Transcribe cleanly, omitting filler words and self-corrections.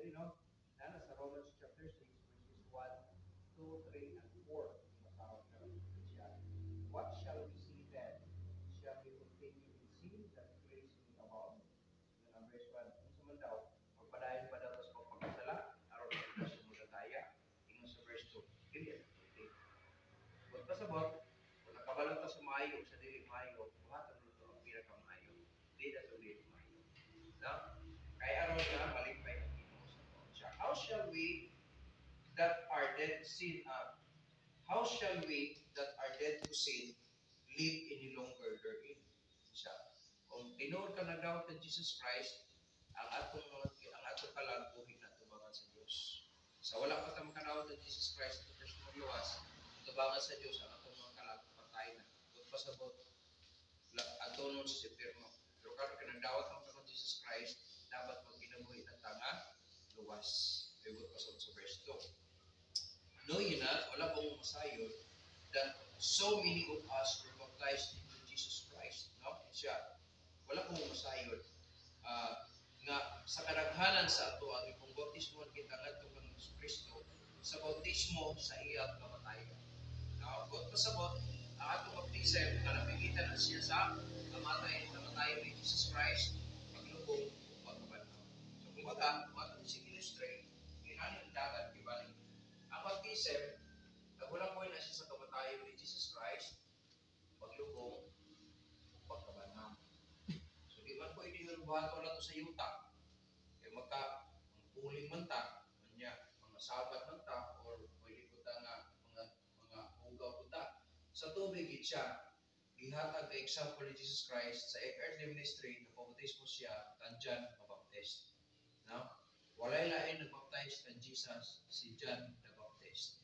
you know, nana sa Romans chapter 6, verses 1, 2, 3, and 4. Masahod na lang siya. What shall we see then? Shall we continue in sin that grace may abound? Yun ang verse 1. Kung sa man daw, magpadayon pa daw sa pagpagkasala, aron na sa mulataya. Ingon sa verse 2. Dili ang pwede. Huwag pasabot, kung nakabalot ka sa maayo, sa dili maayo, buhatan mo ito ang pinakamaayo. Di na sa dili maayo. No? Kaya aron na, malipay ang Ginoo sa taon siya. How shall we that are dead sin, how shall we that are dead to sin live any longer therein? Siya. Kung tinuod ka na daw kay Jesus Christ, ang atong kalag buhi na tubangan sa Dios. Sa wala pa ta makadawat kay Jesus Christ ito personal luwas, tubangan sa Dios ang atong mga kalag patay na. Ug pasabot aton sa impierno. Pero karon kinadawat ang kay Jesus Christ, dapat magkinabuhi na tanga luwas. Igot pasabot sa verse 2. Know ye not, wala bang masayod, that so many of us were baptized into Jesus Christ. No? Siya, wala pong masayod. Nga sa kadaghanan sa ato ang ipong bautismo kita ngadto kang Kristo sa bautismo sa iyang kamatayon. Now, God pasabot ang atong baptism nga napigitan na siya sa kamatayon ni Jesus Christ paglubong o pagkabanhaw. So kung matang si illustrate, ginani ang dagat gibaling ang baptism wala po na siya sa kamatayon ni Jesus Christ paglubong o pagkabanhaw. So di man pwede yung buhato na to sa yuta. Kaya puling man ta, mga sabat man ta, or pwede po ta nga mga hugaw po ta. Sa tubig siya, gihatag ka example ni Jesus Christ sa earthly ministry, nabaptismo siya, kanjan mabaptist. No? Walay lain nagbaptize kan Jesus, si John the Baptist.